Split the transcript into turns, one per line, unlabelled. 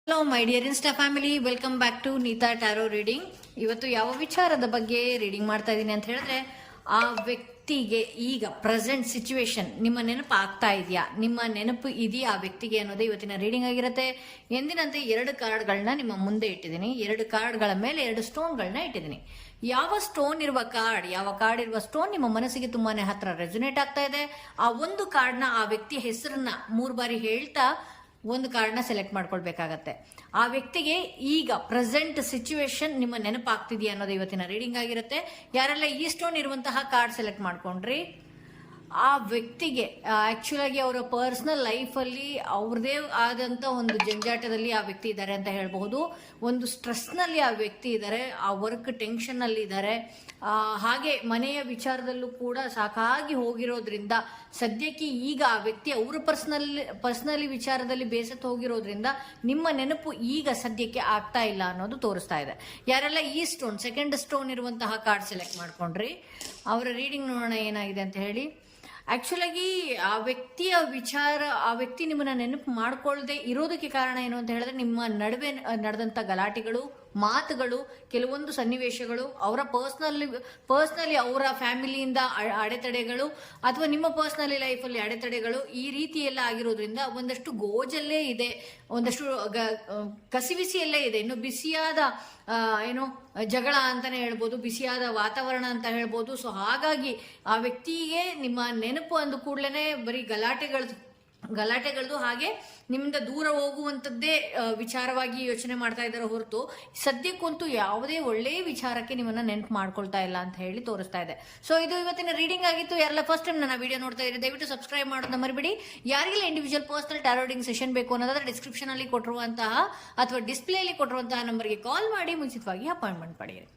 Hello my dear insta family, welcome back to Neeta tarot reading. ಇವತ್ತು ಯಾವ ವಿಚಾರದ ಬಗ್ಗೆ ರೀಡಿಂಗ್ ಮಾಡ್ತಾ ಇದ್ದೀನಿ ಅಂತ ಹೇಳಿದ್ರೆ, ಆ ವ್ಯಕ್ತಿಗೆ ಈಗ ಪ್ರೆಸೆಂಟ್ ಸಿಚುವೇಶನ್ ನಿಮ್ಮ ನೆನಪು ಆಗ್ತಾ ಇದೆಯಾ, ನಿಮ್ಮ ನೆನಪು ಇದೆಯಾ ಆ ವ್ಯಕ್ತಿಗೆ ಅನ್ನೋದೇ ಇವತ್ತಿನ ರೀಡಿಂಗ್ ಆಗಿರುತ್ತೆ. ಎಂದಿನಂತೆ 2 ಕಾರ್ಡ್ಗಳನ್ನ ನಿಮ್ಮ ಮುಂದೆ ಇಟ್ಟಿದ್ದೀನಿ. 2 ಕಾರ್ಡ್ಗಳ ಮೇಲೆ 2 ಸ್ಟೋನ್ಗಳನ್ನ ಇಟ್ಟಿದ್ದೀನಿ. ಯಾವ ಸ್ಟೋನ್ ಇರುವ ಕಾರ್ಡ್ ಇರುವ ಸ್ಟೋನ್ ನಿಮ್ಮ ಮನಸ್ಸಿಗೆ ತುಂಬಾನೇ ಹತ್ರ ರೆಸೊನೇಟ್ ಆಗ್ತಾ ಇದೆ, ಆ ಒಂದು ಕಾರ್ಡ್ನ ಆ ವ್ಯಕ್ತಿಯ ಹೆಸರನ್ನ 3 ಬಾರಿ ಹೇಳ್ತಾ ಒಂದು ಕಾರ್ಡ್ನ ಸೆಲೆಕ್ಟ್ ಮಾಡ್ಕೊಳ್ಬೇಕಾಗತ್ತೆ. ಆ ವ್ಯಕ್ತಿಗೆ ಈಗ ಪ್ರೆಸೆಂಟ್ ಸಿಚುವೇಶನ್ ನಿಮ್ಮ ನೆನಪಾಗ್ತಿದೆಯಾ ಅನ್ನೋದು ಇವತ್ತಿನ ರೀಡಿಂಗ್ ಆಗಿರುತ್ತೆ. ಯಾರೆಲ್ಲ ಈ ಸ್ಟೋನ್ ಇರುವಂತಹ ಕಾರ್ಡ್ ಸೆಲೆಕ್ಟ್ ಮಾಡ್ಕೊಂಡ್ರಿ, ಆ ವ್ಯಕ್ತಿಗೆ ಆಕ್ಚುಲ್ ಆಗಿ ಅವರ ಪರ್ಸನಲ್ ಲೈಫಲ್ಲಿ ಅವ್ರದೇ ಆದಂತ ಒಂದು ಜಂಜಾಟದಲ್ಲಿ ಆ ವ್ಯಕ್ತಿ ಇದ್ದಾರೆ ಅಂತ ಹೇಳಬಹುದು. ಒಂದು ಸ್ಟ್ರೆಸ್ ನಲ್ಲಿ ಆ ವ್ಯಕ್ತಿ ಇದ್ದಾರೆ, ಆ ವರ್ಕ್ ಟೆನ್ಷನ್ ಅಲ್ಲಿ ಇದ್ದಾರೆ. ಹಾಗೆ ಮನೆಯ ವಿಚಾರದಲ್ಲೂ ಕೂಡ ಸಾಕಾಗಿ ಹೋಗಿರೋದ್ರಿಂದ ಸದ್ಯಕ್ಕೆ ಈಗ ಆ ವ್ಯಕ್ತಿ ಅವರ ಪರ್ಸನಲಿ ವಿಚಾರದಲ್ಲಿ ಬೇಸತ್ತು ಹೋಗಿರೋದ್ರಿಂದ ನಿಮ್ಮ ನೆನಪು ಈಗ ಸದ್ಯಕ್ಕೆ ಆಗ್ತಾ ಇಲ್ಲ ಅನ್ನೋದು ತೋರಿಸ್ತಾ ಇದೆ. ಯಾರೆಲ್ಲ ಈ ಸ್ಟೋನ್ ಸೆಕೆಂಡ್ ಸ್ಟೋನ್ ಇರುವಂತಹ ಕಾರ್ಡ್ ಸೆಲೆಕ್ಟ್ ಮಾಡ್ಕೊಂಡ್ರಿ, ಅವರ ರೀಡಿಂಗ್ ನೋಡೋಣ ಏನಾಗಿದೆ ಅಂತ ಹೇಳಿ. ಆಕ್ಚುಲ್ ಆಗಿ ಆ ವ್ಯಕ್ತಿಯ ವಿಚಾರ, ಆ ವ್ಯಕ್ತಿ ನಿಮ್ಮನ್ನ ನೆನಪು ಮಾಡ್ಕೊಳ್ಳದೆ ಇರೋದಕ್ಕೆ ಕಾರಣ ಏನು ಅಂತ ಹೇಳಿದ್ರೆ, ನಿಮ್ಮ ನಡುವೆ ನಡೆದಂತ ಗಲಾಟೆಗಳು, ಮಾತುಗಳು, ಕೆಲವೊಂದು ಸನ್ನಿವೇಶಗಳು, ಅವರ ಪರ್ಸ್ನಲಿ ಅವರ ಫ್ಯಾಮಿಲಿಯಿಂದ ಅಡೆತಡೆಗಳು ಅಥವಾ ನಿಮ್ಮ ಪರ್ಸ್ನಲಿ ಲೈಫಲ್ಲಿ ಅಡೆತಡೆಗಳು, ಈ ರೀತಿ ಎಲ್ಲ ಆಗಿರೋದ್ರಿಂದ ಒಂದಷ್ಟು ಗೋಜಲ್ಲೇ ಇದೆ, ಒಂದಷ್ಟು ಕಸಿವಿಸಿಯಲ್ಲೇ ಇದೆ. ಇನ್ನು ಬಿಸಿಯಾದ ಏನು ಜಗಳ ಅಂತಾನೆ ಹೇಳ್ಬೋದು, ಬಿಸಿಯಾದ ವಾತಾವರಣ ಅಂತ ಹೇಳ್ಬೋದು. ಸೊ ಹಾಗಾಗಿ ಆ ವ್ಯಕ್ತಿಗೆ ನಿಮ್ಮ ನೆನಪು ಅಂದ ಕೂಡಲೇ ಬರೀ ಗಲಾಟೆಗಳದು ಹಾಗೆ ನಿಮ್ಮಿಂದ ದೂರ ಹೋಗುವಂಥದ್ದೇ ವಿಚಾರವಾಗಿ ಯೋಚನೆ ಮಾಡ್ತಾ ಇದ್ದಾರೆ ಹೊರತು ಸದ್ಯಕ್ಕಂತೂ ಯಾವುದೇ ಒಳ್ಳೆಯ ವಿಚಾರಕ್ಕೆ ನಿಮ್ಮನ್ನ ನೆನಪು ಮಾಡ್ಕೊಳ್ತಾ ಇಲ್ಲ ಅಂತ ಹೇಳಿ ತೋರಿಸ್ತಾ ಇದೆ. ಸೊ ಇದು ಇವತ್ತಿನ ರೀಡಿಂಗ್ ಆಗಿತ್ತು. ಯಾರೆಲ್ಲ ಫಸ್ಟ್ ಟೈಮ್ ನನ್ನ ವಿಡಿಯೋ ನೋಡ್ತಾ ಇದ್ರೆ ದಯವಿಟ್ಟು ಸಬ್ಸ್ಕ್ರೈಬ್ ಮಾಡೋದನ್ನ ಮರಿಬೇಡಿ. ಯಾರಿಗೆಲ್ಲ individual personal tarot reading session ಬೇಕು ಅನ್ನೋದಾದ್ರೆ ಡಿಸ್ಕ್ರಿಪ್ಷನ್ ಅಲ್ಲಿ ಕೊಟ್ಟಿರುವಂತಹ ಅಥವಾ ಡಿಸ್ಪ್ಲೇ ಅಲ್ಲಿ ಕೊಟ್ಟಿರುವಂತಹ ನಂಬರ್ಗೆ ಕಾಲ್ ಮಾಡಿ ಮುಂಚಿತವಾಗಿ ಅಪಾಯಿಂಟ್ಮೆಂಟ್ ಪಡೆಯಿರಿ.